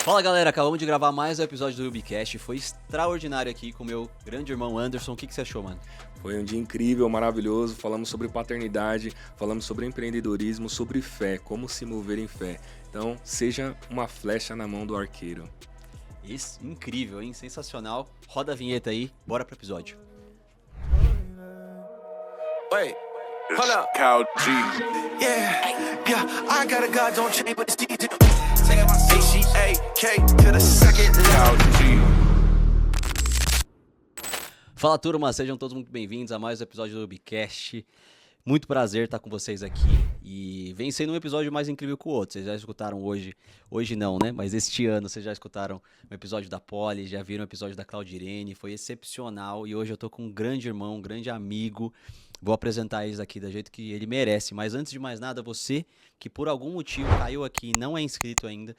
Fala galera, acabamos de gravar mais um episódio do Ubicast, foi extraordinário aqui com o meu grande irmão Anderson. O que você achou, mano? Foi um dia incrível, maravilhoso, falamos sobre paternidade, falamos sobre empreendedorismo, sobre fé, como se mover em fé. Então, seja uma flecha na mão do arqueiro. Isso, incrível, hein? Sensacional. Roda a vinheta aí, bora pro episódio. Wait, hold up. Cal G. Yeah, I got a God, don't change, but it's DJ. H-E-A-K to the second Cal G. Fala turma, sejam todos muito bem-vindos a mais um episódio do Ubicast. Muito prazer estar com vocês aqui e vem sendo um episódio mais incrível que o outro. Vocês já escutaram hoje não, né? Mas este ano vocês já escutaram um episódio da Polly, já viram um episódio da Claudirene, foi excepcional e hoje eu tô com um grande irmão, um grande amigo. Vou apresentar eles aqui do jeito que ele merece, mas antes de mais nada, você que por algum motivo caiu aqui e não é inscrito ainda,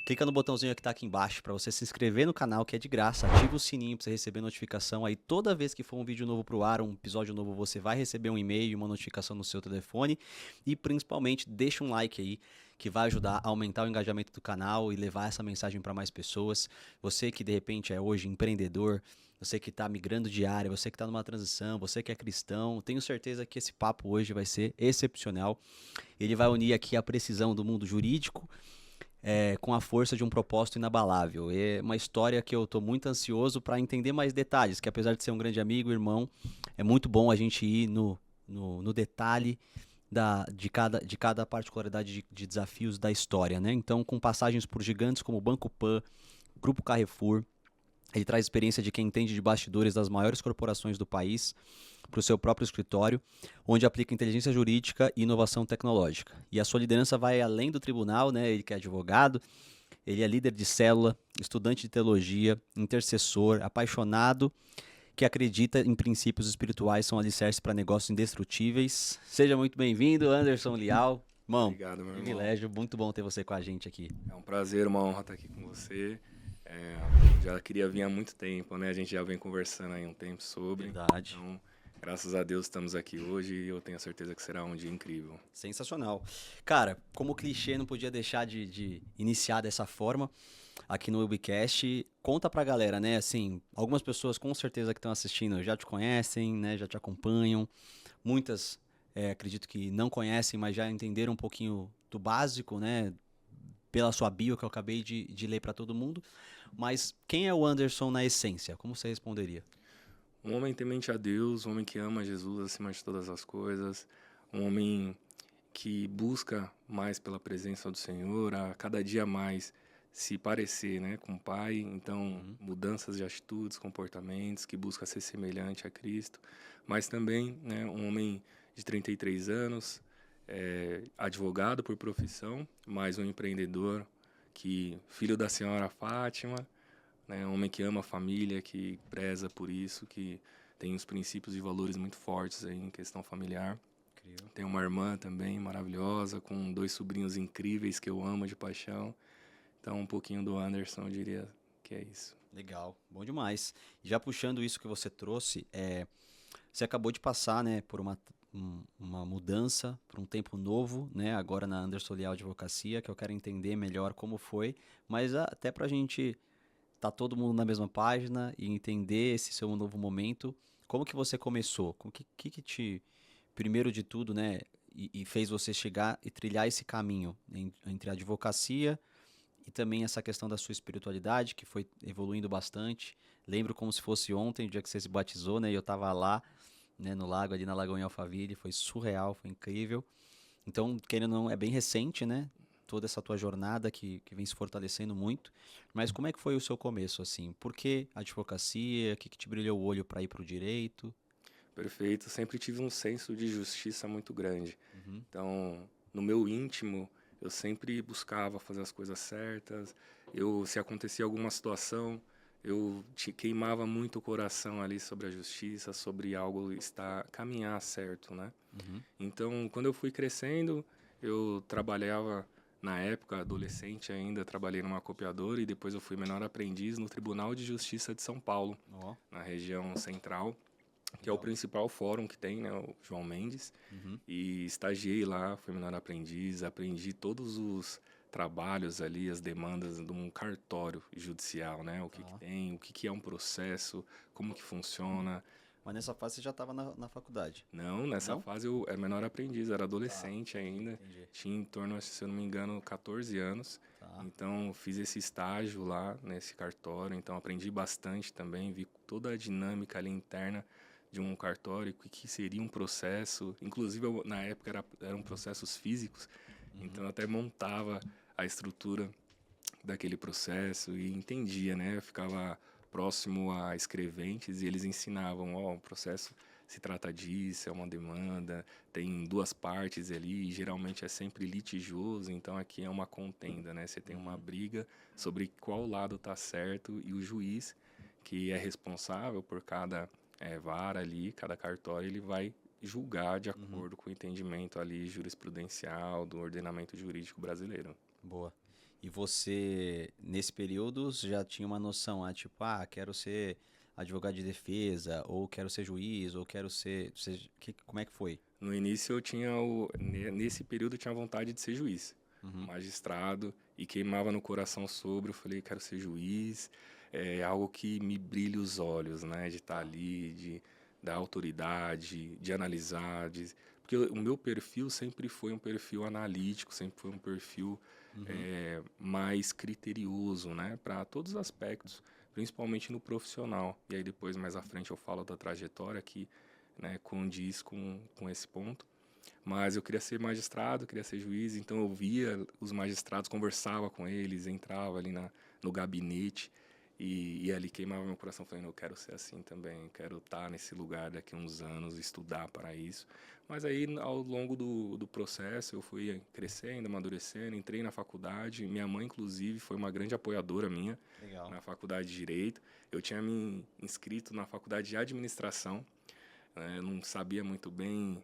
clica no botãozinho que tá aqui embaixo para você se inscrever no canal, que é de graça. Ativa o sininho para você receber notificação. Aí toda vez que for um vídeo novo pro ar, um episódio novo, você vai receber um e-mail e uma notificação no seu telefone. E principalmente, deixa um like aí, que vai ajudar a aumentar o engajamento do canal e levar essa mensagem para mais pessoas. Você que de repente é hoje empreendedor, você que está migrando de área, você que está numa transição, você que é cristão, tenho certeza que esse papo hoje vai ser excepcional. Ele vai unir aqui a precisão do mundo jurídico com a força de um propósito inabalável. É uma história que eu estou muito ansioso para entender mais detalhes, que apesar de ser um grande amigo, irmão, é muito bom a gente ir no detalhe de cada particularidade de desafios da história, né? Então, com passagens por gigantes como o Banco Pan, Grupo Carrefour, ele traz experiência de quem entende de bastidores das maiores corporações do país para o seu próprio escritório, onde aplica inteligência jurídica e inovação tecnológica. E a sua liderança vai além do tribunal, né? Ele que é advogado, ele é líder de célula, estudante de teologia, intercessor, apaixonado, que acredita em princípios espirituais são alicerces para negócios indestrutíveis. Seja muito bem-vindo, Anderson Lial. Irmão, Obrigado, meu irmão. privilégio, muito bom ter você com a gente aqui. É um prazer, uma honra estar aqui com você. Já queria vir há muito tempo, né? A gente já vem conversando aí um tempo sobre. Verdade. Então, graças a Deus estamos aqui hoje e eu tenho certeza que será um dia incrível. Sensacional. Cara, como clichê, não podia deixar de iniciar dessa forma aqui no Ubicast. Conta pra galera, né? Assim, algumas pessoas com certeza que estão assistindo já te conhecem, né? Já te acompanham. Muitas, acredito que não conhecem, mas já entenderam um pouquinho do básico, né? Pela sua bio que eu acabei de ler pra todo mundo. Mas quem é o Anderson na essência? Como você responderia? Um homem temente a Deus, um homem que ama Jesus acima de todas as coisas, um homem que busca mais pela presença do Senhor, a cada dia mais se parecer, né, com o Pai. Então, mudanças de atitudes, comportamentos, que busca ser semelhante a Cristo. Mas também, né, um homem de 33 anos, advogado por profissão, mas um empreendedor, filho da senhora Fátima, né, um homem que ama a família, que preza por isso, que tem os princípios e valores muito fortes aí em questão familiar. Incrível. Tem uma irmã também maravilhosa, com 2 sobrinhos incríveis que eu amo de paixão. Então, um pouquinho do Anderson, eu diria que é isso. Legal, bom demais. E já puxando isso que você trouxe, você acabou de passar, né, por uma mudança, por um tempo novo, né, agora na Anderson Lial Advocacia, que eu quero entender melhor como foi, mas até pra gente tá todo mundo na mesma página e entender esse seu novo momento, como que você começou? O que te, primeiro de tudo, né, e fez você chegar e trilhar esse caminho entre a advocacia e também essa questão da sua espiritualidade, que foi evoluindo bastante. Lembro como se fosse ontem, o dia que você se batizou, né? E eu tava lá, né, no lago, ali na Lagoa em Alphaville. Foi surreal, foi incrível. Então, querendo ou não, é bem recente, né? Toda essa tua jornada que vem se fortalecendo muito. Mas como é que foi o seu começo, assim? Por que a advocacia? O que te brilhou o olho para ir para o direito? Perfeito. Sempre tive um senso de justiça muito grande. Então, no meu íntimo, eu sempre buscava fazer as coisas certas. Se acontecia alguma situação, eu queimava muito o coração ali sobre a justiça, sobre algo caminhar certo, né? Então, quando eu fui crescendo, eu trabalhava, na época, adolescente ainda, trabalhei numa copiadora e depois eu fui menor aprendiz no Tribunal de Justiça de São Paulo, na região central, que é o principal fórum que tem, né, o João Mendes. E estagiei lá, fui menor aprendiz, aprendi todos os trabalhos ali, as demandas de um cartório judicial, né? O que Tá. tem, o que é um processo, como que funciona. Mas nessa fase você já estava na faculdade. Não, nessa Não? fase eu era menor aprendiz, era Tá, adolescente ainda, entendi. tinha em torno, se eu não me engano, 14 anos. Tá. Então fiz esse estágio lá nesse cartório, então aprendi bastante também, vi toda a dinâmica ali interna de um cartório, o que seria um processo. Inclusive na época eram processos físicos, então eu até montava a estrutura daquele processo e entendia, né? Eu ficava próximo a escreventes e eles ensinavam, ó, o processo se trata disso, é uma demanda, tem duas partes ali, e geralmente é sempre litigioso, então aqui é uma contenda, né? Você tem uma briga sobre qual lado está certo e o juiz, que é responsável por cada vara ali, cada cartório, ele vai julgar de acordo com o entendimento ali jurisprudencial do ordenamento jurídico brasileiro. Boa. E você, nesse período, já tinha uma noção, tipo, quero ser advogado de defesa, ou quero ser juiz, ou quero ser... como é que foi? No início eu tinha nesse período eu tinha vontade de ser juiz, magistrado, e queimava no coração sobre, eu falei, quero ser juiz, é algo que me brilha os olhos, né, de estar ali, de dar autoridade, de analisar, porque o meu perfil sempre foi um perfil analítico, sempre foi um perfil mais criterioso, né, para todos os aspectos, principalmente no profissional. E aí depois mais à frente eu falo da trajetória que, né, condiz com esse ponto. Mas eu queria ser magistrado, queria ser juiz, então eu via os magistrados, conversava com eles, entrava ali no gabinete e ali queimava meu coração, falando, eu quero ser assim também, quero estar nesse lugar daqui a uns anos, estudar para isso. Mas aí, ao longo do processo, eu fui crescendo, amadurecendo, entrei na faculdade, minha mãe, inclusive, foi uma grande apoiadora minha Legal. na faculdade de Direito. Eu tinha me inscrito na faculdade de Administração, não sabia muito bem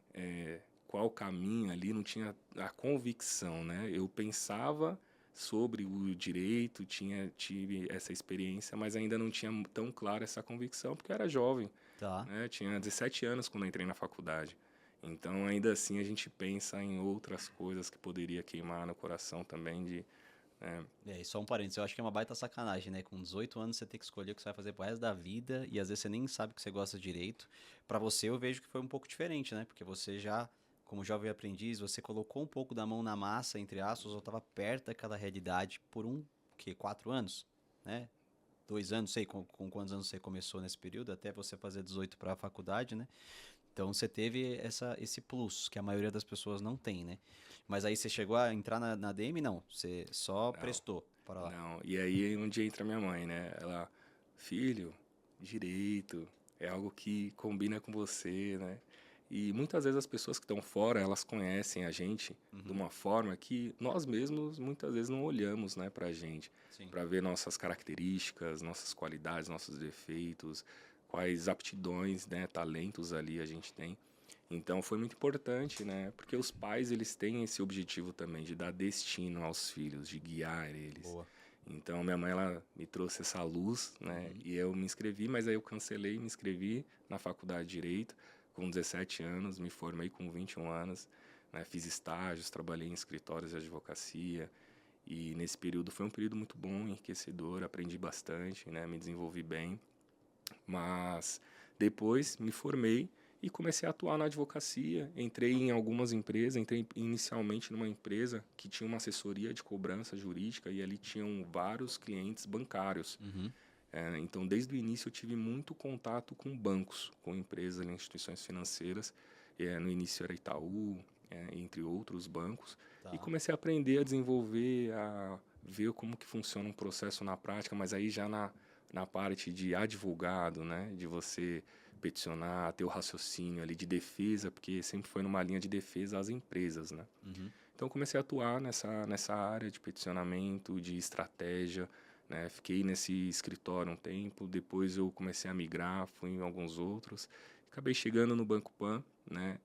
qual caminho ali, não tinha a convicção, né? Eu pensava sobre o direito, tive essa experiência, mas ainda não tinha tão clara essa convicção, porque eu era jovem, Tá. né? Tinha 17 anos quando eu entrei na faculdade. Então, ainda assim, a gente pensa em outras coisas que poderia queimar no coração também E só um parênteses, eu acho que é uma baita sacanagem, né? Com 18 anos você tem que escolher o que você vai fazer pro resto da vida e às vezes você nem sabe que você gosta de direito. Pra você eu vejo que foi um pouco diferente, né? Porque você já, como jovem aprendiz, você colocou um pouco da mão na massa, entre aspas, ou estava perto daquela realidade por que, 4 anos, né? 2 anos, sei com quantos anos você começou nesse período, até você fazer 18 para a faculdade, né? Então você teve esse plus que a maioria das pessoas não tem, né? Mas aí você chegou a entrar na DM? Não, você só não, prestou para lá. não. E aí é onde entra minha mãe, né? Ela, filho, direito é algo que combina com você, né? E muitas vezes as pessoas que estão fora, elas conhecem a gente de uma forma que nós mesmos muitas vezes não olhamos, né, pra gente, Sim. para ver nossas características, nossas qualidades, nossos defeitos, quais aptidões, né, talentos ali a gente tem. Então foi muito importante, né? Porque os pais eles têm esse objetivo também de dar destino aos filhos, de guiar eles. Boa. Então minha mãe ela me trouxe essa luz, né? E eu me inscrevi, mas aí eu cancelei, me inscrevi na faculdade de Direito com 17 anos, me formei com 21 anos, né? Fiz estágios, trabalhei em escritórios de advocacia e nesse período foi um período muito bom, enriquecedor, aprendi bastante, né? Me desenvolvi bem. Mas depois me formei e comecei a atuar na advocacia. Entrei em algumas empresas, entrei inicialmente numa empresa que tinha uma assessoria de cobrança jurídica e ali tinham vários clientes bancários. Uhum. Então, desde o início, eu tive muito contato com bancos, com empresas, instituições financeiras. No início era Itaú, entre outros bancos. Tá. E comecei a aprender, a desenvolver, a ver como que funciona um processo na prática, mas aí já na parte de advogado, né? De você peticionar, ter o raciocínio ali de defesa, porque sempre foi numa linha de defesa às empresas, né? Uhum. Então comecei a atuar nessa área de peticionamento, de estratégia, né? Fiquei nesse escritório um tempo, depois eu comecei a migrar, fui em alguns outros, acabei chegando no Banco Pan, né?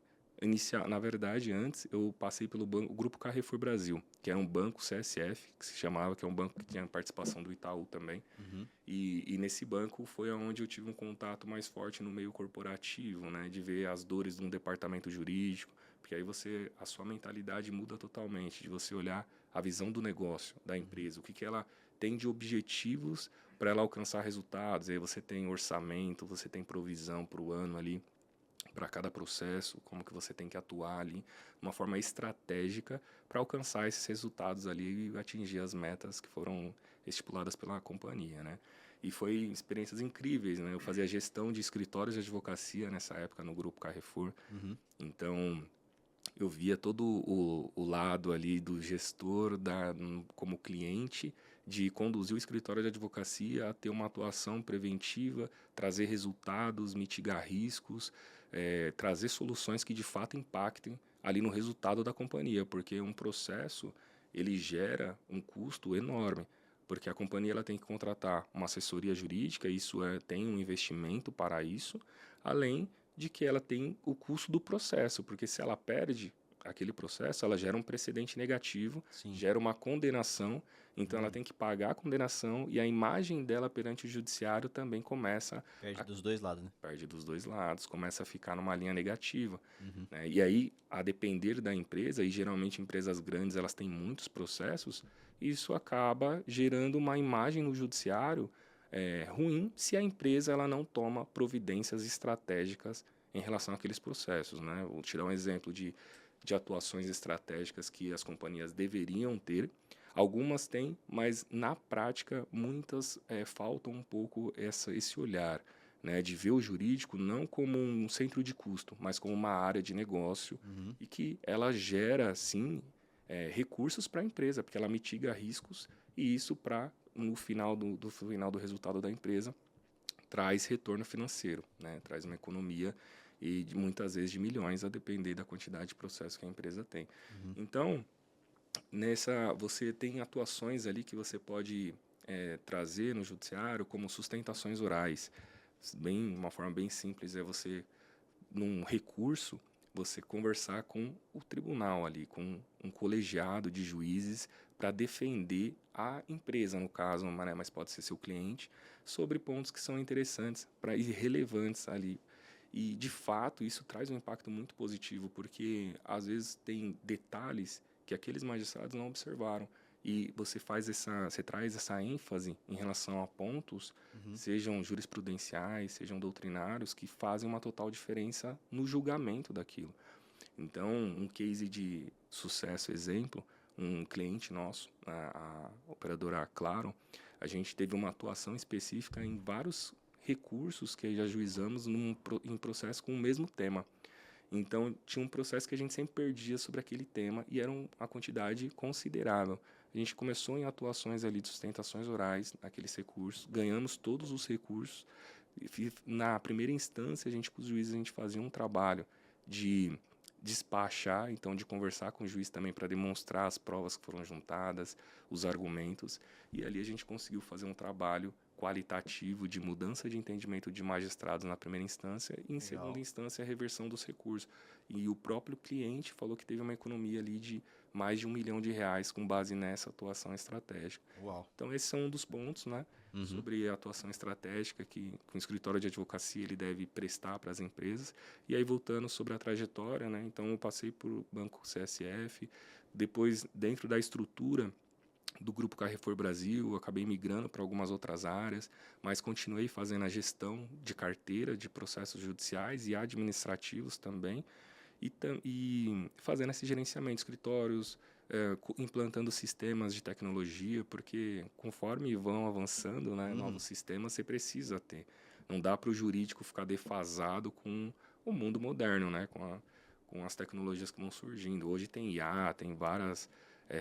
Na verdade, antes eu passei pelo o Grupo Carrefour Brasil, que era um banco CSF, que se chamava, que é um banco que tinha participação do Itaú também. Uhum. E nesse banco foi onde eu tive um contato mais forte no meio corporativo, né? De ver as dores de um departamento jurídico, porque aí a sua mentalidade muda totalmente, de você olhar a visão do negócio da empresa, o que ela tem de objetivos para ela alcançar resultados. Aí você tem orçamento, você tem provisão para o ano ali, para cada processo, como que você tem que atuar ali, de uma forma estratégica para alcançar esses resultados ali e atingir as metas que foram estipuladas pela companhia, né? E foi experiências incríveis, né? Eu fazia gestão de escritórios de advocacia nessa época no Grupo Carrefour. Então, eu via todo o lado ali do gestor como cliente, de conduzir o escritório de advocacia a ter uma atuação preventiva, trazer resultados, mitigar riscos, trazer soluções que de fato impactem ali no resultado da companhia, porque um processo ele gera um custo enorme, porque a companhia ela tem que contratar uma assessoria jurídica, tem um investimento para isso, além de que ela tem o custo do processo, porque se ela perde aquele processo, ela gera um precedente negativo, Sim. gera uma condenação, então ela tem que pagar a condenação e a imagem dela perante o judiciário também Perde dos dois lados, né? perde dos dois lados, começa a ficar numa linha negativa. Né? E aí, a depender da empresa, e geralmente empresas grandes elas têm muitos processos, isso acaba gerando uma imagem no judiciário ruim se a empresa ela não toma providências estratégicas em relação àqueles processos. Né? Vou te dar um exemplo de atuações estratégicas que as companhias deveriam ter. Algumas têm, mas na prática muitas faltam um pouco esse olhar, né, de ver o jurídico não como um centro de custo, mas como uma área de negócio e que ela gera, sim, recursos para a empresa, porque ela mitiga riscos e isso no final do resultado da empresa traz retorno financeiro, né, traz uma economia e muitas vezes de milhões, a depender da quantidade de processos que a empresa tem. Então, você tem atuações ali que você pode trazer no judiciário como sustentações orais. Uma forma bem simples é você, num recurso, você conversar com o tribunal ali, com um colegiado de juízes para defender a empresa, no caso, né, mas pode ser seu cliente, sobre pontos que são interessantes e relevantes ali. E, de fato, isso traz um impacto muito positivo, porque, às vezes, tem detalhes que aqueles magistrados não observaram. E você traz essa ênfase em relação a pontos, sejam jurisprudenciais, sejam doutrinários, que fazem uma total diferença no julgamento daquilo. Então, um case de sucesso, exemplo, um cliente nosso, a operadora Claro, a gente teve uma atuação específica em vários recursos que já ajuizamos em processo com o mesmo tema. Então, tinha um processo que a gente sempre perdia sobre aquele tema e era uma quantidade considerável. A gente começou em atuações ali de sustentações orais naqueles recursos, ganhamos todos os recursos. Na primeira instância, com os juízes, a gente fazia um trabalho de despachar, então de conversar com o juiz também para demonstrar as provas que foram juntadas, os argumentos, e ali a gente conseguiu fazer um trabalho qualitativo de mudança de entendimento de magistrados na primeira instância e em segunda instância a reversão dos recursos. E o próprio cliente falou que teve uma economia ali de mais de R$ 1 milhão com base nessa atuação estratégica. Uau. Então esse é um dos pontos, né, sobre a atuação estratégica que o escritório de advocacia ele deve prestar para as empresas. E aí voltando sobre a trajetória, né, então eu passei por Banco CSF, depois dentro da estrutura do Grupo Carrefour Brasil, eu acabei migrando para algumas outras áreas, mas continuei fazendo a gestão de carteira de processos judiciais e administrativos também, e fazendo esse gerenciamento de escritórios, implantando sistemas de tecnologia, porque conforme vão avançando, né, novos sistemas, você precisa ter. Não dá para o jurídico ficar defasado com o mundo moderno, né, com as tecnologias que vão surgindo. Hoje tem IA, tem várias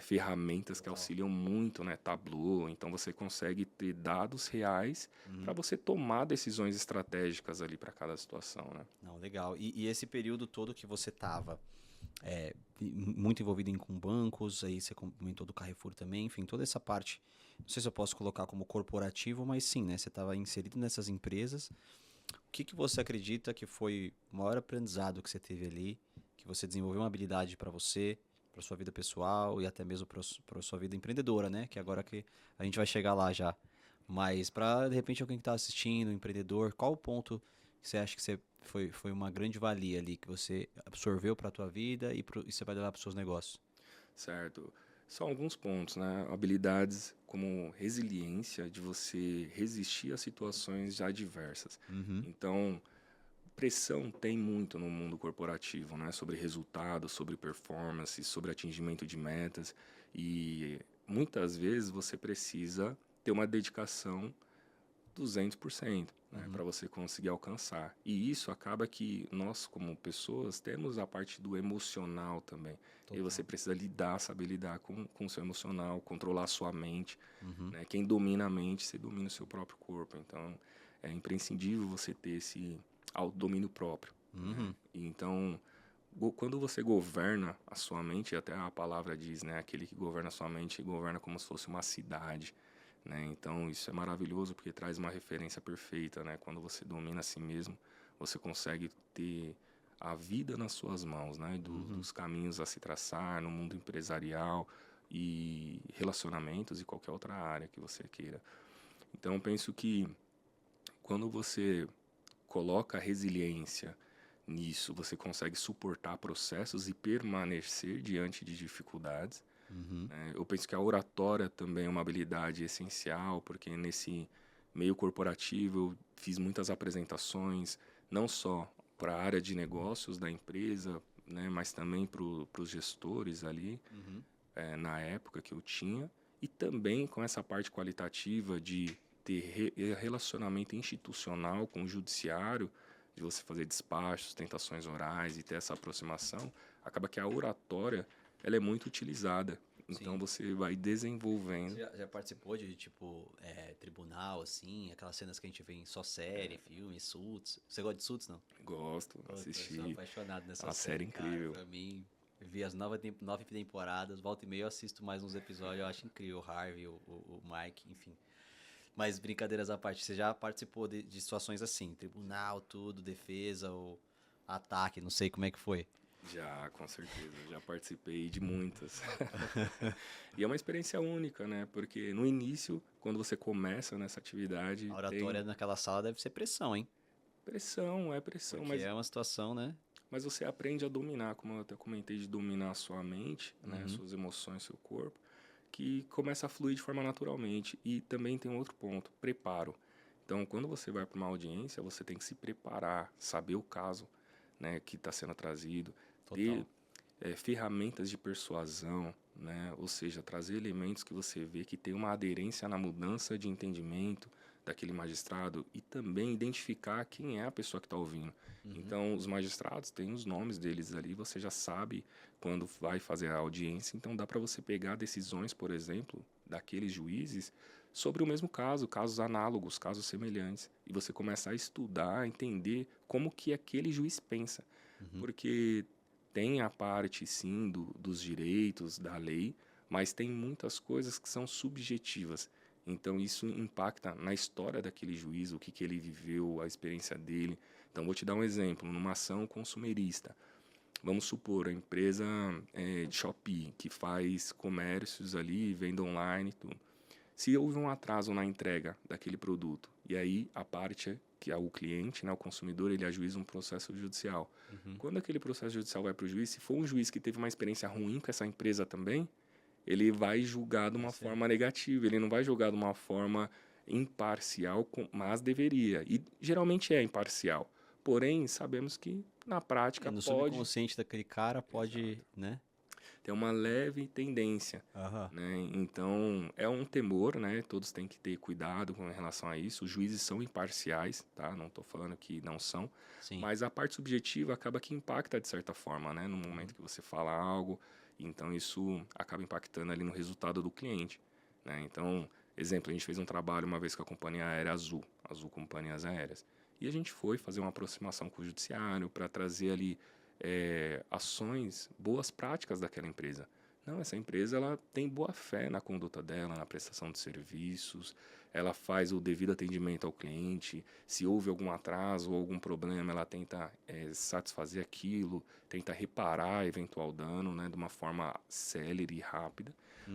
ferramentas que auxiliam muito, né? Tableau, então você consegue ter dados reais para você tomar decisões estratégicas ali para cada situação, né? Não, legal. E esse período todo que você estava muito envolvido com bancos, aí você comentou do Carrefour também, enfim, toda essa parte, não sei se eu posso colocar como corporativo, mas sim, né? Você estava inserido nessas empresas. O que você acredita que foi o maior aprendizado que você teve ali, que você desenvolveu uma habilidade para você, para sua vida pessoal e até mesmo para sua vida empreendedora, né? Que agora que a gente vai chegar lá já. Mas para, de repente, alguém que está assistindo, empreendedor, qual o ponto que você acha que foi uma grande valia ali, que você absorveu para a tua vida e você vai levar para os seus negócios? Certo. São alguns pontos, né? Habilidades como resiliência, de você resistir a situações adversas. Uhum. Então, pressão tem muito no mundo corporativo, né? Sobre resultados, sobre performance, sobre atingimento de metas. E muitas vezes você precisa ter uma dedicação 200%, né, para você conseguir alcançar. E isso acaba que nós, como pessoas, temos a parte do emocional também. E você precisa lidar, saber lidar com o seu emocional, controlar a sua mente. Uhum. Né? Quem domina a mente, você domina o seu próprio corpo. Então, é imprescindível você ter esse autodomínio próprio. Né? Uhum. E então, quando você governa a sua mente, até a palavra diz, né? Aquele que governa a sua mente governa como se fosse uma cidade. Né? Então, isso é maravilhoso porque traz uma referência perfeita, né? Quando você domina a si mesmo, você consegue ter a vida nas suas mãos, né? Dos caminhos a se traçar no mundo empresarial e relacionamentos e qualquer outra área que você queira. Então, eu penso que quando você coloca resiliência nisso, você consegue suportar processos e permanecer diante de dificuldades. Uhum. Eu penso que a oratória também é uma habilidade essencial, porque nesse meio corporativo eu fiz muitas apresentações, não só para a área de negócios da empresa, né, mas também para os gestores ali, Uhum. na época que eu tinha, e também com essa parte qualitativa de ter relacionamento institucional com o judiciário, de você fazer despachos, tentações orais e ter essa aproximação, acaba que a oratória ela é muito utilizada. Então Sim. você vai desenvolvendo. Você já participou de, tipo, tribunal, assim? Aquelas cenas que a gente vê em só série, filme, Suits. Você gosta de Suits, não? Gosto, Puta, eu sou assisti. apaixonado É nessa uma série cara. incrível. Pra mim, eu vi as 9 temporadas, volta e meia eu assisto mais uns episódios, eu acho incrível. O Harvey, o Mike, enfim. Mas brincadeiras à parte, você já participou de situações assim? Tribunal, tudo, defesa, ou ataque, não sei como é que foi. Já, com certeza. Já participei de muitas. E é uma experiência única, né? Porque no início, quando você começa nessa atividade, A oratória tem naquela sala deve ser pressão, hein? pressão, Porque é uma situação, né? mas você aprende a dominar, como eu até comentei, de dominar a sua mente, né? Uhum. Suas emoções, seu corpo, que começa a fluir de forma naturalmente. E também tem um outro ponto, preparo. Então, quando você vai para uma audiência, você tem que se preparar, saber o caso, né, que está sendo trazido, ter Total. ferramentas de persuasão, né? Ou seja, trazer elementos que você vê que tem uma aderência na mudança de entendimento daquele magistrado e também identificar quem é a pessoa que está ouvindo. Então, os magistrados têm os nomes deles ali, você já sabe quando vai fazer a audiência, então dá para você pegar decisões, por exemplo, daqueles juízes sobre o mesmo caso, casos análogos, casos semelhantes, e você começar a estudar, a entender como que aquele juiz pensa. Porque tem a parte, sim, dos direitos, da lei, mas tem muitas coisas que são subjetivas. Então, isso impacta na história daquele juiz, o que, que ele viveu, a experiência dele. Então, vou te dar um exemplo. Numa ação consumerista, vamos supor, a empresa de Shopee, que faz comércios ali, venda online e tudo. Se houve um atraso na entrega daquele produto, e aí a parte que é o cliente, né, o consumidor, ele ajuiza um processo judicial. Quando aquele processo judicial vai para o juiz, se for um juiz que teve uma experiência ruim com essa empresa também, ele vai julgar de uma forma negativa, ele não vai julgar de uma forma imparcial, mas deveria. E geralmente é imparcial. Porém, sabemos que na prática No pode subconsciente daquele cara pode, né? ter uma leve tendência. Aham. Né? Então, é um temor, né? Todos têm que ter cuidado com relação a isso. Os juízes são imparciais, tá? Não estou falando que não são, Sim. mas a parte subjetiva acaba que impacta de certa forma, né? No momento que você fala algo, então isso acaba impactando ali no resultado do cliente, né? Então, exemplo, a gente fez um trabalho uma vez com a companhia aérea Azul, Azul Companhias Aéreas, e a gente foi fazer uma aproximação com o judiciário para trazer ali ações, boas práticas daquela empresa. Não, essa empresa ela tem boa fé na conduta dela, na prestação de serviços, ela faz o devido atendimento ao cliente, se houve algum atraso ou algum problema, ela tenta satisfazer aquilo, tenta reparar eventual dano, né, de uma forma célere e rápida.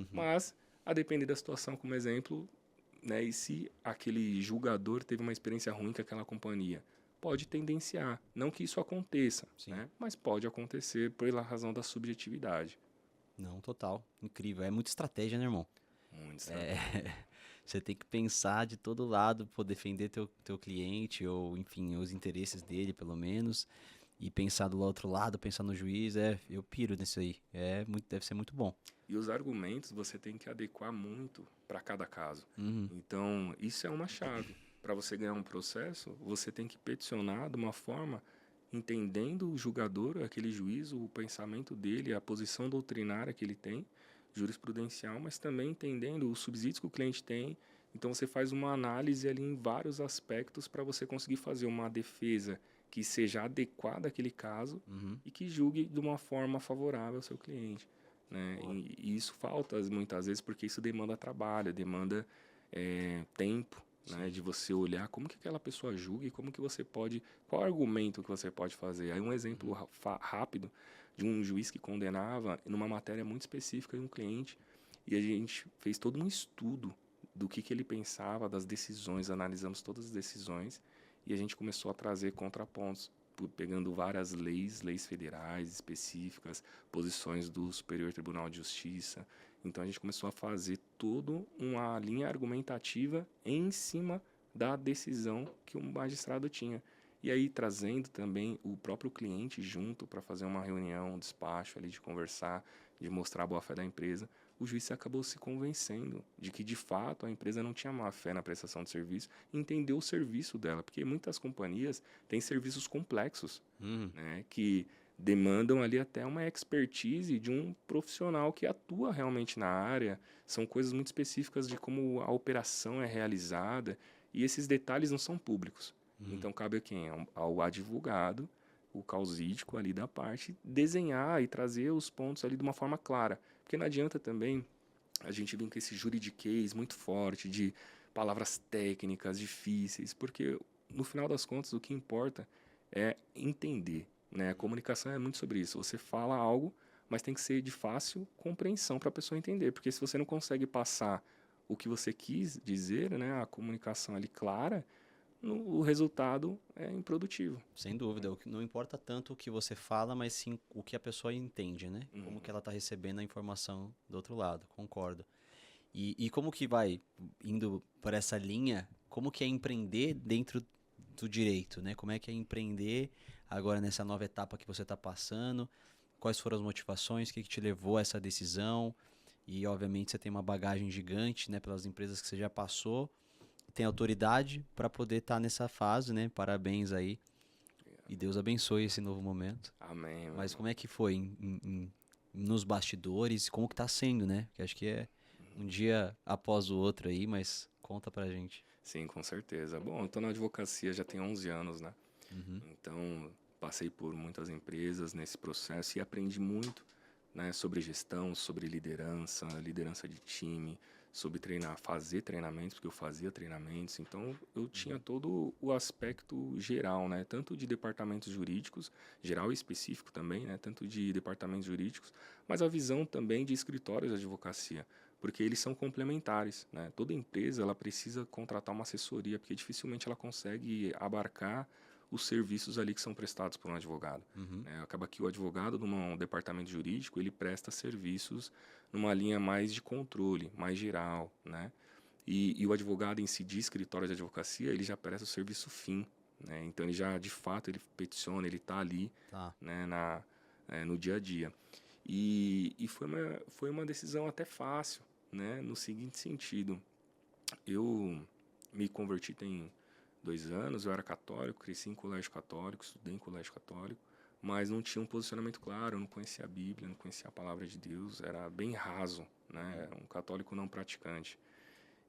Mas, a depender da situação, como exemplo, né, e se aquele julgador teve uma experiência ruim com aquela companhia, pode tendenciar, não que isso aconteça, Sim. né, mas pode acontecer pela razão da subjetividade. Não, total. Incrível. É muita estratégia, né, irmão? Muito, É, sabe? você tem que pensar de todo lado, por defender teu cliente, ou enfim, os interesses dele, pelo menos, e pensar do outro lado, pensar no juiz, eu piro nisso aí. Deve ser muito bom. E os argumentos você tem que adequar muito para cada caso. Uhum, Então, isso é uma chave. Para você ganhar um processo, você tem que peticionar de uma forma entendendo o julgador, aquele juiz, o pensamento dele, a posição doutrinária que ele tem, jurisprudencial, mas também entendendo os subsídios que o cliente tem. Então, você faz uma análise ali em vários aspectos para você conseguir fazer uma defesa que seja adequada àquele caso uhum. e que julgue de uma forma favorável ao seu cliente, né? Boa. E isso falta muitas vezes porque isso demanda trabalho, demanda tempo, né? Sim. De você olhar como que aquela pessoa julga e como que você pode, qual argumento que você pode fazer. Aí um exemplo Uhum, rápido de um juiz que condenava numa matéria muito específica de um cliente e a gente fez todo um estudo do que ele pensava, das decisões, analisamos todas as decisões e a gente começou a trazer contrapontos, pegando várias leis federais específicas, posições do Superior Tribunal de Justiça. Então a gente começou a fazer toda uma linha argumentativa em cima da decisão que o magistrado tinha. E aí trazendo também o próprio cliente junto para fazer uma reunião, um despacho ali de conversar, de mostrar a boa-fé da empresa, o juiz acabou se convencendo de que de fato a empresa não tinha má fé na prestação de serviço e entendeu o serviço dela, porque muitas companhias têm serviços complexos, uhum. né, que demandam ali até uma expertise de um profissional que atua realmente na área. São coisas muito específicas de como a operação é realizada e esses detalhes não são públicos. Uhum. Então cabe a quem? Ao advogado, o causídico ali da parte, desenhar e trazer os pontos ali de uma forma clara. Porque não adianta também a gente vir com esse juridiquês muito forte de palavras técnicas difíceis, porque no final das contas o que importa é entender, né? A comunicação é muito sobre isso. Você fala algo, mas tem que ser de fácil compreensão para a pessoa entender, porque se você não consegue passar o que você quis dizer, né, a comunicação ali clara, o resultado é improdutivo. Sem dúvida, não importa tanto o que você fala, mas sim o que a pessoa entende, né? Como que ela tá recebendo a informação do outro lado, concordo. E como que vai indo por essa linha, como que é empreender dentro do direito, né? Como é que é empreender agora nessa nova etapa que você está passando? Quais foram as motivações? O que que te levou a essa decisão? E obviamente você tem uma bagagem gigante, né, pelas empresas que você já passou, tem autoridade para poder estar nessa fase, né? Parabéns aí. E Deus abençoe esse novo momento. Amém, meu Mas irmão. como é que foi nos bastidores? Como que tá sendo, né? Porque acho que é um dia após o outro aí, mas conta pra gente. Sim, com certeza. Bom, eu estou na advocacia já tem 11 anos, né? Uhum, Então, passei por muitas empresas nesse processo e aprendi muito, né, sobre gestão, sobre liderança, liderança de time, sobre treinar, fazer treinamentos, porque eu fazia treinamentos. Então, eu tinha uhum, todo o aspecto geral, né, tanto de departamentos jurídicos, geral e específico também, né, tanto de departamentos jurídicos, mas a visão também de escritórios de advocacia, porque eles são complementares, né? Toda empresa ela precisa contratar uma assessoria, porque dificilmente ela consegue abarcar os serviços ali que são prestados por um advogado, uhum. né? Acaba que o advogado, num departamento jurídico, ele presta serviços numa linha mais de controle, mais geral, né? E o advogado em si de escritório de advocacia, ele já presta o serviço fim, né? Então ele já, de fato, ele peticiona, ele está ali, Tá. né, no dia a dia. E foi uma decisão até fácil, né? No seguinte sentido, eu me converti tem 2 anos, eu era católico, cresci em colégio católico, estudei em colégio católico, mas não tinha um posicionamento claro, eu não conhecia a Bíblia, não conhecia a palavra de Deus, era bem raso, né? Era um católico não praticante.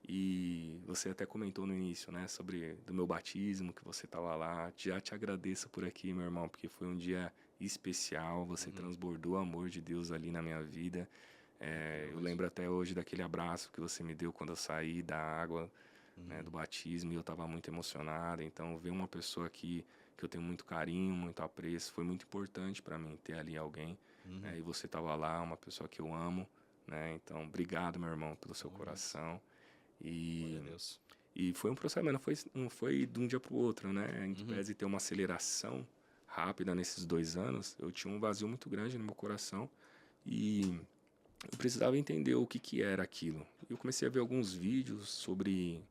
E você até comentou no início, né, sobre do meu batismo, que você estava lá. Já te agradeço por aqui, meu irmão, porque foi um dia especial. Você Uhum. transbordou o amor de Deus ali na minha vida. Eu lembro até hoje daquele abraço que você me deu quando eu saí da água, né, do Uhum. batismo, e eu estava muito emocionado. Então, ver uma pessoa aqui que eu tenho muito carinho, muito apreço, foi muito importante para mim ter ali alguém, Uhum. né, e você estava lá, uma pessoa que eu amo, né? Então, obrigado, meu irmão, pelo seu Tamo junto. coração. Glória a E, Deus. e foi um processo, mas não foi de um dia para o outro, né? Em que Uhum. pese ter uma aceleração rápida nesses 2 anos, eu tinha um vazio muito grande no meu coração. E eu precisava entender o que que era aquilo. Eu comecei a ver alguns vídeos sobre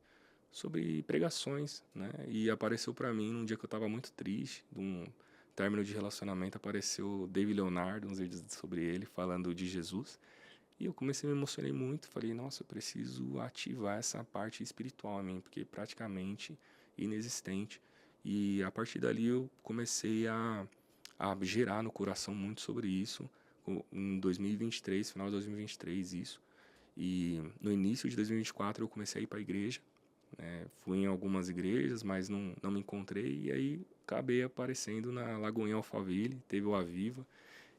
pregações, né? E apareceu para mim num dia que eu estava muito triste, de um término de relacionamento, apareceu David Leonardo, uns vídeos sobre ele falando de Jesus. E eu comecei a me emocionei muito, falei, nossa, eu preciso ativar essa parte espiritual em mim, porque praticamente inexistente. E a partir dali eu comecei a gerar no coração muito sobre isso, em 2023, final de 2023, isso. E no início de 2024 eu comecei a ir para a igreja, né? Fui em algumas igrejas, mas não me encontrei, e aí acabei aparecendo na Lagoinha Alphaville, teve o Aviva,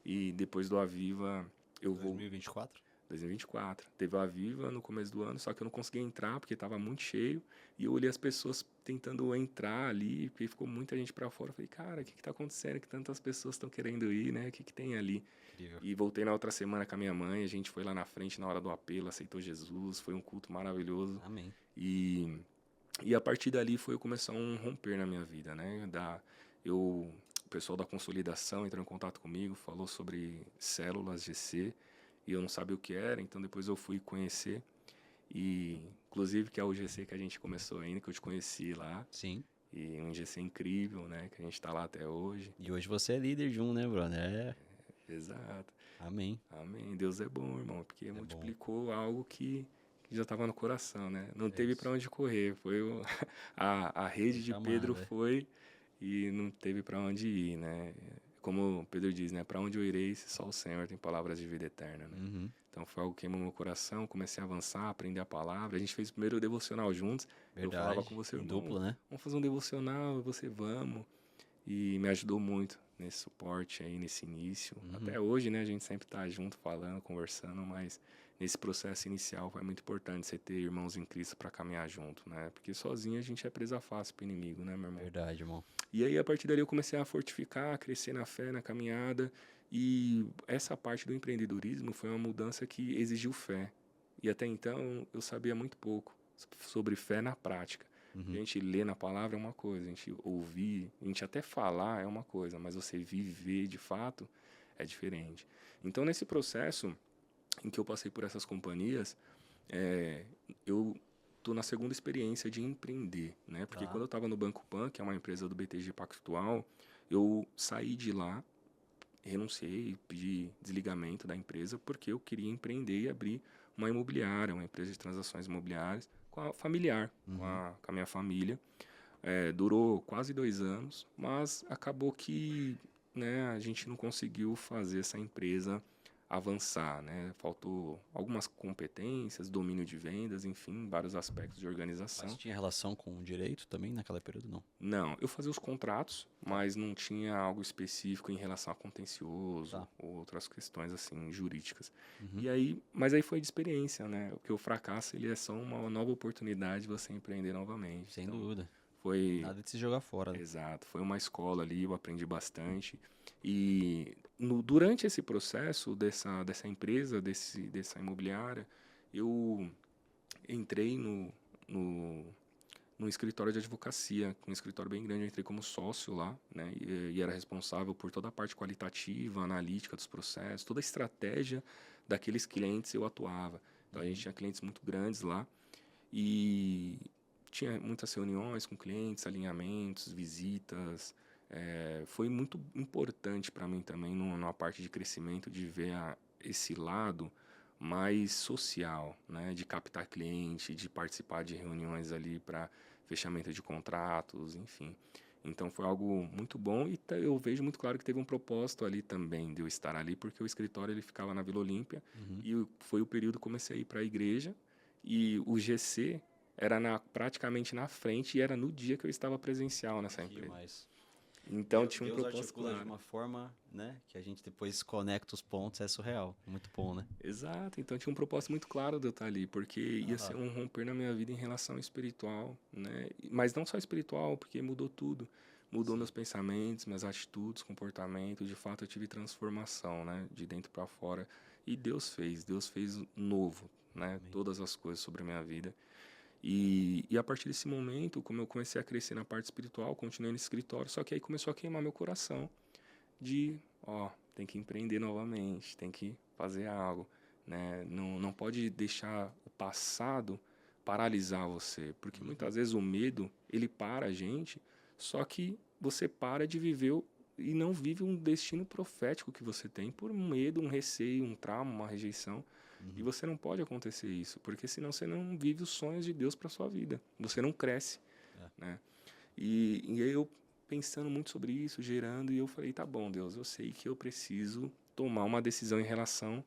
e depois do Aviva eu vou... 2024? 2024. Teve o Aviva no começo do ano, só que eu não conseguia entrar porque estava muito cheio. E eu olhei as pessoas tentando entrar ali, porque ficou muita gente para fora. Eu falei, cara, o que está acontecendo? Que tantas pessoas estão querendo ir, né? O que tem ali? Incrível. E voltei na outra semana com a minha mãe. A gente foi lá na frente na hora do apelo, aceitou Jesus. Foi um culto maravilhoso. Amém. E a partir dali foi começar um romper na minha vida, né? O pessoal da consolidação entrou em contato comigo, falou sobre células GC e eu não sabia o que era, então depois eu fui conhecer e inclusive que é o GC que a gente começou ainda, que eu te conheci lá, Sim. e um GC incrível, né? Que a gente tá lá até hoje. E hoje você é líder de um, né, brother? É. Exato. Amém. Amém. Deus é bom, irmão, porque bom. multiplicou algo que já estava no coração, né? Não É teve isso. para onde correr. Foi a rede de chamado, Pedro é. foi e não teve para onde ir, né? Como Pedro diz, né? Para onde eu irei se só o Senhor tem palavras de vida eterna, né? Uhum. Então foi algo que queimou meu coração, comecei a avançar, aprender a palavra. A gente fez o primeiro devocional juntos. Verdade. Eu falava com você, Em irmão, duplo, né? vamos fazer um devocional, e você vamos. E me ajudou muito nesse suporte aí, nesse início. Uhum. Até hoje, né, a gente sempre tá junto, falando, conversando, mas nesse processo inicial foi muito importante você ter irmãos em Cristo para caminhar junto, né? Porque sozinho a gente é presa fácil pro inimigo, né, meu irmão? Verdade, irmão. E aí, a partir dali, eu comecei a fortificar, a crescer na fé, na caminhada. E essa parte do empreendedorismo foi uma mudança que exigiu fé. E até então, eu sabia muito pouco sobre fé na prática. Uhum. A gente lê na palavra é uma coisa, a gente ouvir, a gente até falar é uma coisa, mas você viver de fato é diferente. Então, nesse processo em que eu passei por essas companhias, eu tô na segunda experiência de empreender, né? Porque Tá. quando eu estava no Banco Pan, que é uma empresa do BTG Pactual, eu saí de lá, renunciei, pedi desligamento da empresa porque eu queria empreender e abrir uma imobiliária, uma empresa de transações imobiliárias com a familiar, com a minha família. Durou quase 2 anos, mas acabou que, né, a gente não conseguiu fazer essa empresa avançar, né? Faltou algumas competências, domínio de vendas, enfim, vários aspectos de organização. Mas tinha relação com o direito também naquela período, não? Não, eu fazia os contratos, mas não tinha algo específico em relação a contencioso Tá. ou outras questões assim jurídicas. Uhum. E aí, mas aí foi de experiência, né? Porque o fracasso ele é só uma nova oportunidade de você empreender novamente. Sem Então, dúvida. foi Nada de se jogar fora, né? exato, foi uma escola ali, eu aprendi bastante. E durante esse processo dessa empresa, dessa imobiliária, eu entrei no escritório de advocacia, um escritório bem grande. Eu entrei como sócio lá, né? E era responsável por toda a parte qualitativa, analítica dos processos, toda a estratégia daqueles clientes eu atuava. Então a gente tinha clientes muito grandes lá e tinha muitas reuniões com clientes, alinhamentos, visitas. Foi muito importante para mim também numa parte de crescimento de ver esse lado mais social, né, de captar cliente, de participar de reuniões ali para fechamento de contratos, enfim. Então foi algo muito bom e eu vejo muito claro que teve um propósito ali também de eu estar ali, porque o escritório ele ficava na Vila Olímpia e foi o período que comecei a ir para a igreja e o GC era praticamente na frente e era no dia que eu estava presencial nessa empresa. Mas Então tinha um Deus propósito articula claro. de uma forma, né, que a gente depois conecta os pontos, é surreal. Muito bom, né? Exato, então tinha um propósito muito claro de eu estar ali, porque ia ser um romper na minha vida em relação ao espiritual, né? Mas não só espiritual, porque mudou tudo. Mudou meus pensamentos, minhas atitudes, comportamento. De fato, eu tive transformação, né? De dentro para fora. E Deus fez novo, né? Amém. Todas as coisas sobre a minha vida. E a partir desse momento, como eu comecei a crescer na parte espiritual, continuei nesse escritório, só que aí começou a queimar meu coração de, tem que empreender novamente, tem que fazer algo, né? Não pode deixar o passado paralisar você, porque muitas vezes o medo, ele para a gente, só que você para de viver e não vive um destino profético que você tem por um medo, um receio, um trauma, uma rejeição. E você não pode acontecer isso, porque senão você não vive os sonhos de Deus para sua vida. Você não cresce, né? E aí eu pensando muito sobre isso, gerando, e eu falei, tá bom, Deus, eu sei que eu preciso tomar uma decisão em relação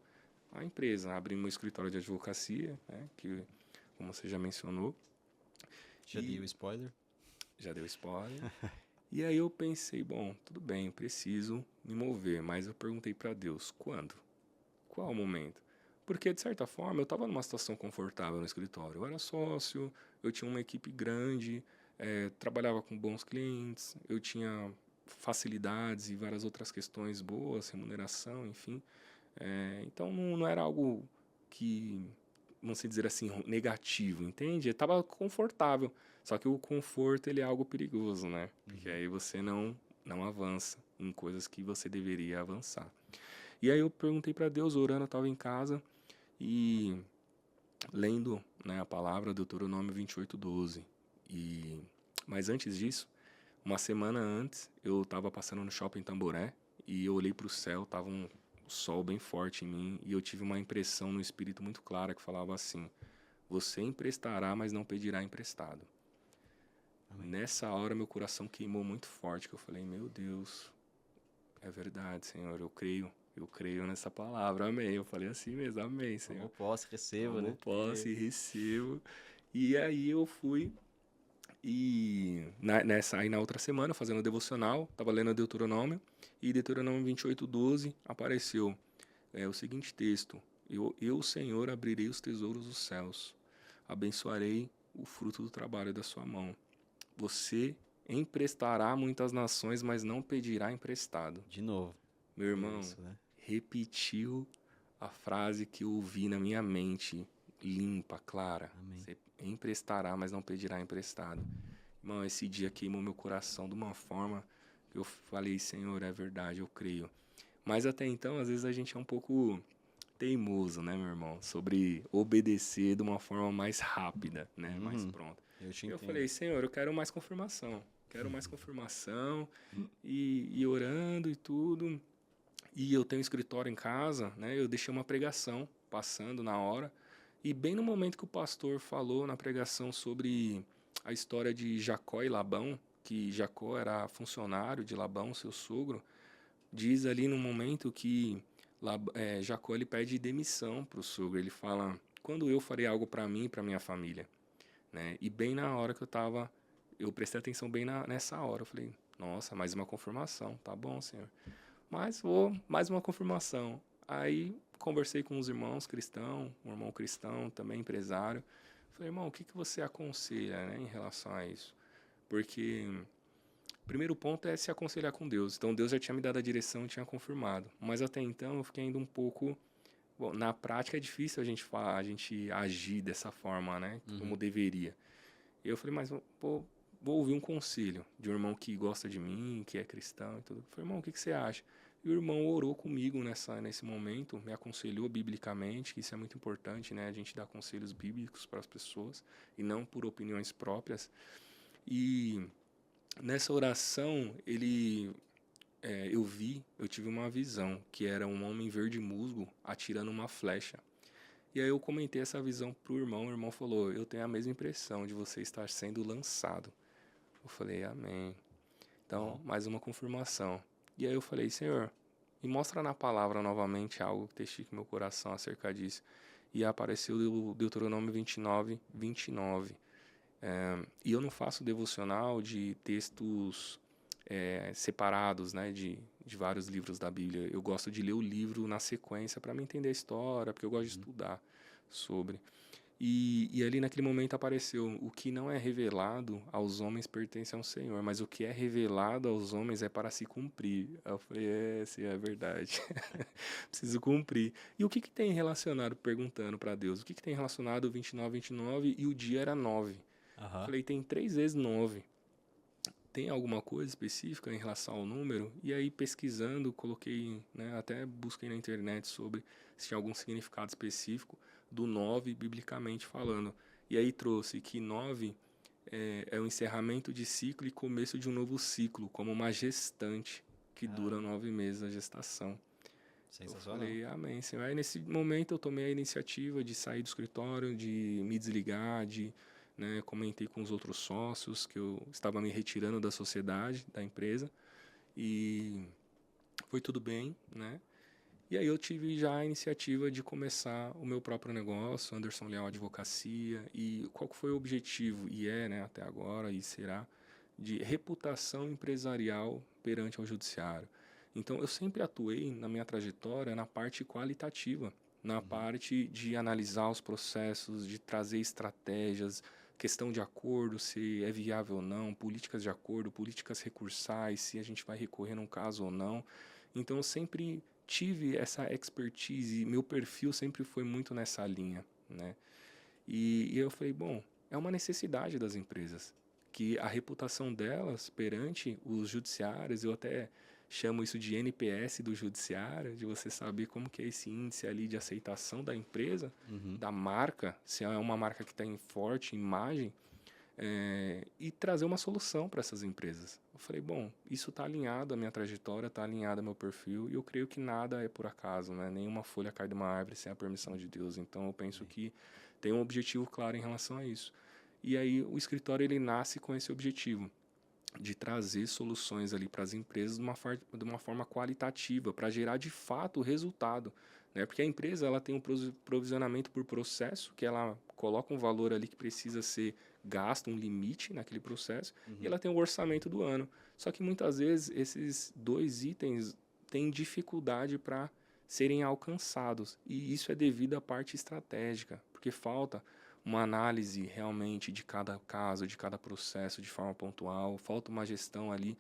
à empresa. Abrir meu escritório de advocacia, né, que, como você já mencionou. Já dei o spoiler. Já deu spoiler. E aí eu pensei, bom, tudo bem, eu preciso me mover, mas eu perguntei para Deus, quando? Qual o momento? Porque, de certa forma, eu estava numa situação confortável no escritório. Eu era sócio, eu tinha uma equipe grande, trabalhava com bons clientes, eu tinha facilidades e várias outras questões boas, remuneração, enfim. Então, não era algo que, vamos dizer assim, negativo, entende? Eu estava confortável. Só que o conforto, ele é algo perigoso, né? Porque aí você não avança em coisas que você deveria avançar. E aí eu perguntei para Deus, orando, eu estava em casa e lendo, né, a palavra Deuteronômio 28:12. Mas antes disso, uma semana antes, eu estava passando no shopping Tamboré e eu olhei para o céu, estava um sol bem forte em mim e eu tive uma impressão no espírito muito clara que falava assim: você emprestará, mas não pedirá emprestado. Amém. Nessa hora meu coração queimou muito forte, que eu falei, meu Deus, é verdade, Senhor, eu creio nessa palavra, amém. Eu falei assim mesmo, amém, Senhor. Como posso, recebo, Como né? posso e recebo. E aí eu fui e na outra semana, fazendo o devocional, estava lendo Deuteronômio, e Deuteronômio 28:12 apareceu o seguinte texto: eu, Senhor, abrirei os tesouros dos céus, abençoarei o fruto do trabalho da sua mão. Você emprestará a muitas nações, mas não pedirá emprestado. De novo. Meu irmão, Isso, né? repetiu a frase que eu ouvi na minha mente, limpa, clara. Amém. Você emprestará, mas não pedirá emprestado. Irmão, esse dia queimou meu coração de uma forma que eu falei, Senhor, é verdade, eu creio. Mas até então, às vezes a gente é um pouco teimoso, né, meu irmão? Sobre obedecer de uma forma mais rápida, né? Mais pronta. Eu falei, Senhor, eu quero mais confirmação. Quero mais confirmação. E orando e tudo. E eu tenho um escritório em casa, né? Eu deixei uma pregação passando na hora. E bem no momento que o pastor falou na pregação sobre a história de Jacó e Labão, que Jacó era funcionário de Labão, seu sogro, diz ali no momento que Jacó ele pede demissão para o sogro. Ele fala, quando eu farei algo para mim e para minha família? Né? E bem na hora que eu prestei atenção bem nessa hora. Eu falei, nossa, mais uma confirmação. Tá bom, Senhor. Mas mais uma confirmação. Aí conversei com os irmãos cristãos, um irmão cristão, também empresário. Falei, irmão, o que você aconselha, né, em relação a isso? Porque o primeiro ponto é se aconselhar com Deus. Então Deus já tinha me dado a direção e tinha confirmado. Mas até então eu fiquei ainda um pouco... Bom, na prática é difícil a gente agir dessa forma, né? Como deveria. E eu falei, mas vou ouvir um conselho de um irmão que gosta de mim, que é cristão e tudo. Eu falei, irmão, o que você acha? E o irmão orou comigo nesse momento, me aconselhou biblicamente, que isso é muito importante, né? A gente dá conselhos bíblicos para as pessoas e não por opiniões próprias. E nessa oração, eu tive uma visão, que era um homem verde musgo atirando uma flecha. E aí eu comentei essa visão pro irmão, o irmão falou, eu tenho a mesma impressão de você estar sendo lançado. Eu falei, amém. Então, mais uma confirmação. E aí eu falei, Senhor, me mostra na palavra novamente algo que testifique meu coração acerca disso. E apareceu o Deuteronômio 29:29. E eu não faço devocional de textos separados, né, de vários livros da Bíblia. Eu gosto de ler o livro na sequência para me entender a história, porque eu gosto de estudar sobre. E ali naquele momento apareceu, o que não é revelado aos homens pertence ao Senhor, mas o que é revelado aos homens é para se cumprir. Aí eu falei, sim, é verdade. Preciso cumprir. E o que tem relacionado, perguntando para Deus, o que tem relacionado o 29:29 e o dia era 9? Eu falei, tem 3 vezes 9. tem alguma coisa específica em relação ao número? E aí, pesquisando, coloquei, né, até busquei na internet sobre se tinha algum significado específico do 9, biblicamente falando. E aí trouxe que 9 é o encerramento de ciclo e começo de um novo ciclo, como uma gestante que dura 9 meses a gestação. Eu Sensacional. falei, amém, Senhor. Aí, nesse momento, eu tomei a iniciativa de sair do escritório, de me desligar, né, comentei com os outros sócios que eu estava me retirando da sociedade, da empresa, e foi tudo bem, né? E aí eu tive já a iniciativa de começar o meu próprio negócio, Anderson Leal Advocacia, e qual que foi o objetivo? E né, até agora, e será, de reputação empresarial perante ao judiciário. Então, eu sempre atuei na minha trajetória na parte qualitativa, na parte de analisar os processos, de trazer estratégias, questão de acordo, se é viável ou não, políticas de acordo, políticas recursais, se a gente vai recorrer num caso ou não. Então, eu sempre tive essa expertise, meu perfil sempre foi muito nessa linha, né? E eu falei, bom, é uma necessidade das empresas, que a reputação delas perante os judiciários, eu até chamo isso de NPS do judiciário, de você saber como que é esse índice ali de aceitação da empresa, da marca, se é uma marca que está em forte imagem, e trazer uma solução para essas empresas. Eu falei, bom, isso está alinhado à minha trajetória, está alinhado ao meu perfil, e eu creio que nada é por acaso, né? Nenhuma folha cai de uma árvore sem a permissão de Deus. Então, eu penso que tem um objetivo claro em relação a isso. E aí, o escritório, ele nasce com esse objetivo, de trazer soluções ali para as empresas de uma forma qualitativa, para gerar de fato o resultado, né? Porque a empresa, ela tem um provisionamento por processo, que ela coloca um valor ali que precisa ser gasto, um limite naquele processo, e ela tem o orçamento do ano. Só que muitas vezes esses dois itens têm dificuldade para serem alcançados, e isso é devido à parte estratégica, porque falta uma análise realmente de cada caso, de cada processo de forma pontual, falta uma gestão ali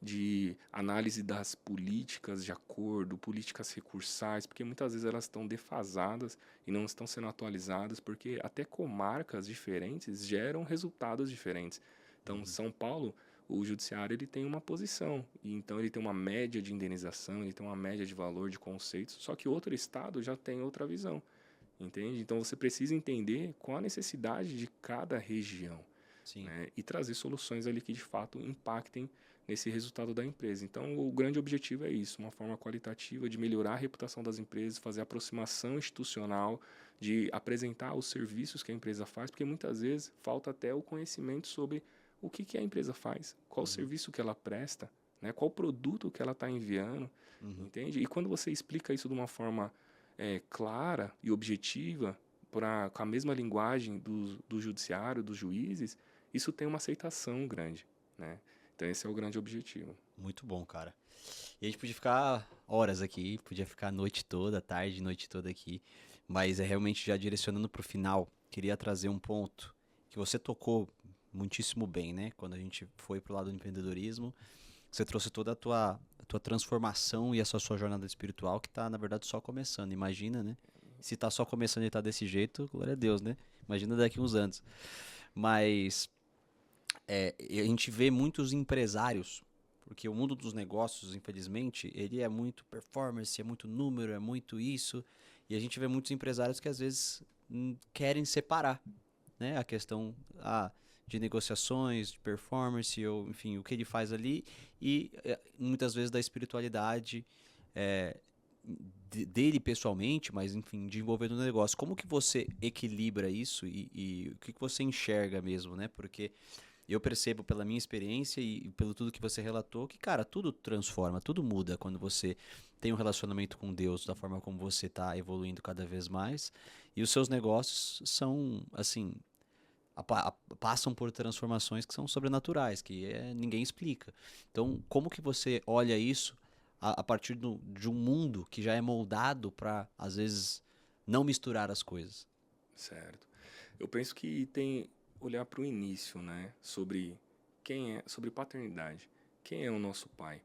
de análise das políticas de acordo, políticas recursais, porque muitas vezes elas estão defasadas e não estão sendo atualizadas, porque até comarcas diferentes geram resultados diferentes. Então, São Paulo, o judiciário, ele tem uma posição, e então ele tem uma média de indenização, ele tem uma média de valor de conceitos, só que outro estado já tem outra visão. Entende? Então você precisa entender qual a necessidade de cada região, Sim. né? E trazer soluções ali que de fato impactem nesse resultado da empresa. Então o grande objetivo é isso, uma forma qualitativa de melhorar a reputação das empresas, fazer aproximação institucional, de apresentar os serviços que a empresa faz, porque muitas vezes falta até o conhecimento sobre o que a empresa faz, qual o serviço que ela presta, né? Qual produto que ela está enviando, entende? E quando você explica isso de uma forma clara e objetiva, com a mesma linguagem do judiciário, dos juízes, isso tem uma aceitação grande, né? Então esse é o grande objetivo. Muito bom, cara. E a gente podia ficar horas aqui, podia ficar a noite toda, tarde, noite toda aqui, mas é realmente já direcionando pro final, queria trazer um ponto que você tocou muitíssimo bem, né? Quando a gente foi pro lado do empreendedorismo, você trouxe toda a tua transformação e essa sua jornada espiritual que tá, na verdade, só começando. Imagina, né? Se tá só começando e tá desse jeito, glória a Deus, né? Imagina daqui uns anos. Mas a gente vê muitos empresários, porque o mundo dos negócios, infelizmente, ele é muito performance, é muito número, é muito isso, e a gente vê muitos empresários que às vezes querem separar, né, a questão de negociações, de performance, ou enfim, o que ele faz ali, e muitas vezes da espiritualidade dele pessoalmente, mas enfim, de envolver no negócio. Como que você equilibra isso e o que você enxerga mesmo, né? Porque eu percebo pela minha experiência e pelo tudo que você relatou que, cara, tudo transforma, tudo muda quando você tem um relacionamento com Deus da forma como você está evoluindo cada vez mais. E os seus negócios são, assim, passam por transformações que são sobrenaturais, que ninguém explica. Então, como que você olha isso a partir de um mundo que já é moldado para, às vezes, não misturar as coisas? Certo. Eu penso que tem olhar para o início, né? Sobre sobre paternidade. Quem é o nosso pai?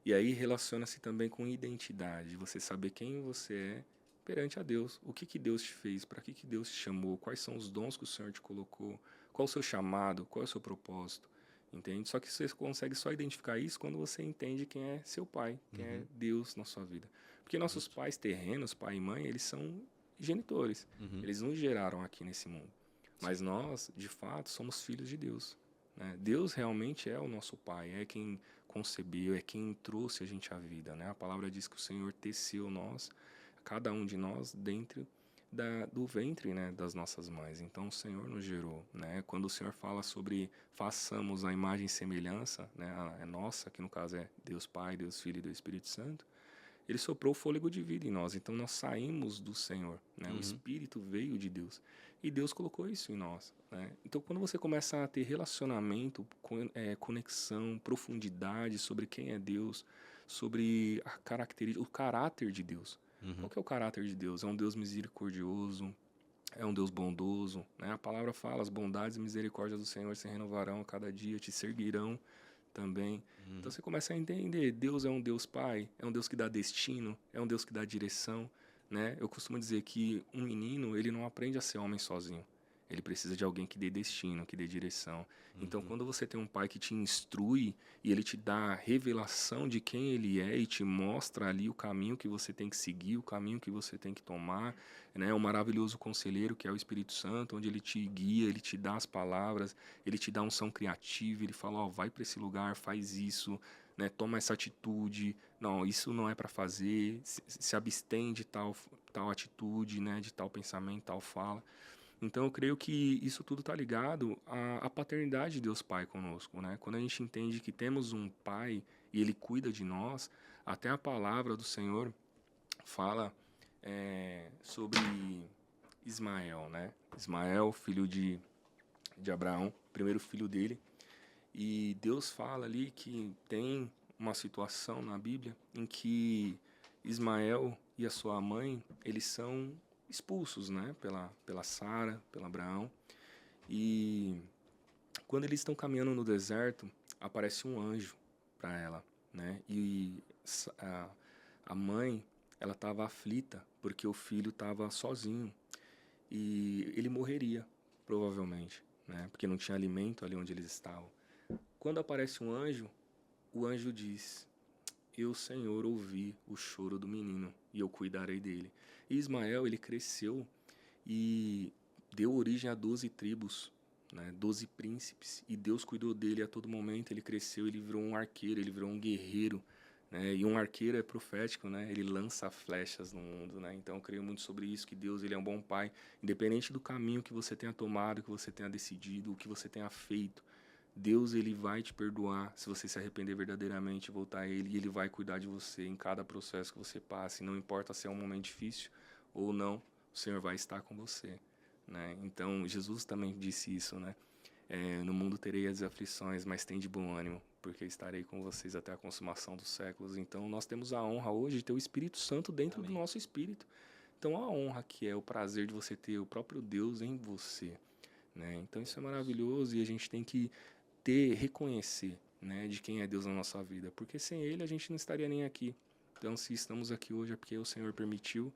E aí relaciona-se também com identidade, você saber quem você é perante a Deus. O que Deus te fez? Para que Deus te chamou? Quais são os dons que o Senhor te colocou? Qual o seu chamado? Qual é o seu propósito? entende? Só que você consegue só identificar isso quando você entende quem é seu pai, quem é Deus na sua vida. Porque nossos pais terrenos, pai e mãe, eles são genitores. Eles nos geraram aqui nesse mundo. Mas nós, de fato, somos filhos de Deus, né? Deus realmente é o nosso pai, é quem concebeu, é quem trouxe a gente à vida, né? A palavra diz que o Senhor teceu nós, cada um de nós, dentro do ventre, né, das nossas mães. Então o Senhor nos gerou, né? Quando o Senhor fala sobre façamos a imagem e semelhança, né, é nossa, que no caso é Deus Pai, Deus Filho e Deus Espírito Santo, ele soprou o fôlego de vida em nós. Então nós saímos do Senhor, né? O Espírito veio de Deus e Deus colocou isso em nós, né? Então quando você começa a ter relacionamento, conexão, profundidade sobre quem é Deus, sobre a característica, o caráter de Deus. Qual que é o caráter de Deus? É um Deus misericordioso, é um Deus bondoso, né? A palavra fala, as bondades e misericórdias do Senhor se renovarão a cada dia, te seguirão também. Então você começa a entender, Deus é um Deus Pai, é um Deus que dá destino, é um Deus que dá direção, né? Eu costumo dizer que um menino, ele não aprende a ser homem sozinho. Ele precisa de alguém que dê destino, que dê direção. Então, quando você tem um pai que te instrui e ele te dá a revelação de quem ele é e te mostra ali o caminho que você tem que seguir, o caminho que você tem que tomar, né? O maravilhoso conselheiro que é o Espírito Santo, onde ele te guia, ele te dá as palavras, ele te dá unção criativa, ele fala, ó, vai para esse lugar, faz isso, né? Toma essa atitude, não, isso não é para fazer, se abstém de tal atitude, né? De tal pensamento, tal fala. Então, eu creio que isso tudo está ligado à paternidade de Deus Pai conosco, né? Quando a gente entende que temos um Pai e Ele cuida de nós, até a palavra do Senhor fala sobre Ismael, né? Ismael, filho de Abraão, primeiro filho dele. E Deus fala ali que tem uma situação na Bíblia em que Ismael e a sua mãe, eles são expulsos, né, pela Sara, pelo Abraão. E quando eles estão caminhando no deserto, aparece um anjo para ela, né? E a mãe, ela estava aflita porque o filho estava sozinho e ele morreria, provavelmente, né? Porque não tinha alimento ali onde eles estavam. Quando aparece um anjo, o anjo diz: eu, Senhor, ouvi o choro do menino e eu cuidarei dele. E Ismael, ele cresceu e deu origem a 12 tribos, né? 12 príncipes. E Deus cuidou dele a todo momento. Ele cresceu, ele virou um arqueiro, ele virou um guerreiro, né? E um arqueiro é profético, né? Ele lança flechas no mundo, né? Então eu creio muito sobre isso, que Deus, ele é um bom pai. Independente do caminho que você tenha tomado, que você tenha decidido, o que você tenha feito, Deus, ele vai te perdoar se você se arrepender verdadeiramente e voltar a Ele, e Ele vai cuidar de você em cada processo que você passe. Não importa se é um momento difícil ou não, o Senhor vai estar com você, né? Então, Jesus também disse isso, né? No mundo terei as aflições, mas tem de bom ânimo, porque estarei com vocês até a consumação dos séculos. Então, nós temos a honra hoje de ter o Espírito Santo dentro do nosso espírito. Então, a honra que é o prazer de você ter o próprio Deus em você, né? Então, isso é maravilhoso e a gente tem que reconhecer, né, de quem é Deus na nossa vida, porque sem Ele a gente não estaria nem aqui. Então, se estamos aqui hoje é porque o Senhor permitiu,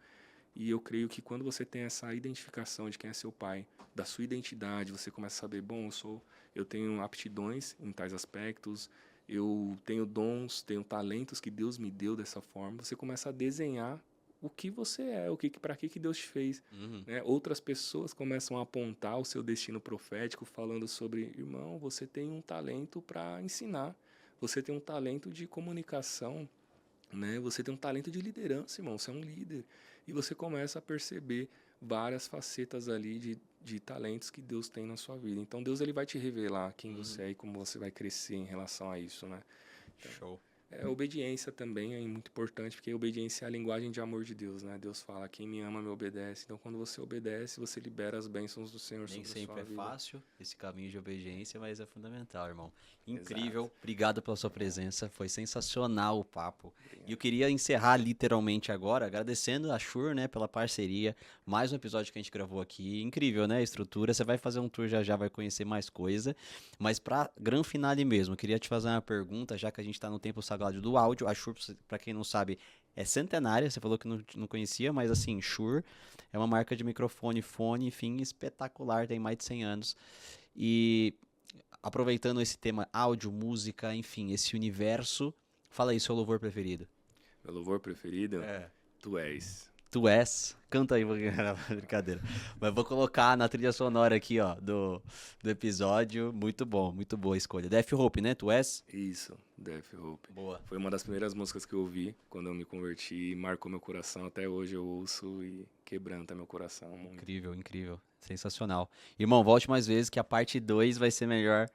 e eu creio que quando você tem essa identificação de quem é seu pai, da sua identidade, você começa a saber, bom, eu tenho aptidões em tais aspectos, eu tenho dons, tenho talentos que Deus me deu dessa forma, você começa a desenhar o que você é, para que Deus te fez, né? Outras pessoas começam a apontar o seu destino profético, falando sobre, irmão, você tem um talento para ensinar, você tem um talento de comunicação, né? Você tem um talento de liderança, irmão, você é um líder. E você começa a perceber várias facetas ali de talentos que Deus tem na sua vida. Então Deus, ele vai te revelar quem você é e como você vai crescer em relação a isso, né? Então, Show. Obediência também é muito importante, porque a obediência é a linguagem de amor de Deus, né? Deus fala, quem me ama me obedece. Então, quando você obedece, você libera as bênçãos do Senhor sobre a sua vida. Nem sempre é fácil esse caminho de obediência, mas é fundamental, irmão. Incrível. Exato. Obrigado pela sua presença. Foi sensacional o papo. E eu queria encerrar literalmente agora, agradecendo a Shure, né, pela parceria. Mais um episódio que a gente gravou aqui. Incrível, né? A estrutura. Você vai fazer um tour já, vai conhecer mais coisa. Mas para gran finale mesmo, eu queria te fazer uma pergunta, já que a gente está no tempo sagrado do áudio. A Shure, para quem não sabe, é centenária. Você falou que não conhecia, mas assim, Shure é uma marca de microfone, fone, enfim, espetacular. Tem mais de 100 anos. E aproveitando esse tema áudio, música, enfim, esse universo, fala aí seu louvor preferido. Meu louvor preferido? Tu és. Tu és. Canta aí, brincadeira. Mas vou colocar na trilha sonora aqui, ó, do episódio. Muito bom, muito boa a escolha. Death Hope, né? Tu és? Isso, Death Hope. Boa. Foi uma das primeiras músicas que eu ouvi quando eu me converti, marcou meu coração. Até hoje eu ouço e quebranta meu coração muito. Incrível, incrível. Sensacional. Irmão, volte mais vezes que a parte 2 vai ser melhor.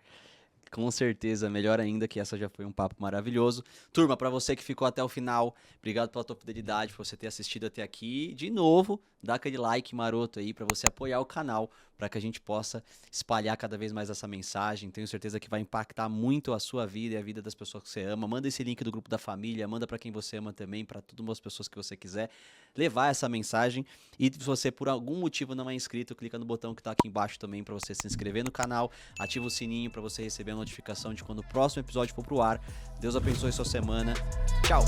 Com certeza, melhor ainda, que essa já foi um papo maravilhoso. Turma, pra você que ficou até o final, obrigado pela tua fidelidade, por você ter assistido até aqui. De novo, dá aquele like maroto aí pra você apoiar o canal, para que a gente possa espalhar cada vez mais essa mensagem. Tenho certeza que vai impactar muito a sua vida e a vida das pessoas que você ama. Manda esse link do grupo da família, manda para quem você ama também, para todas as pessoas que você quiser levar essa mensagem. E se você por algum motivo não é inscrito, clica no botão que tá aqui embaixo também para você se inscrever no canal, ativa o sininho para você receber a notificação de quando o próximo episódio for pro ar. Deus abençoe sua semana. Tchau.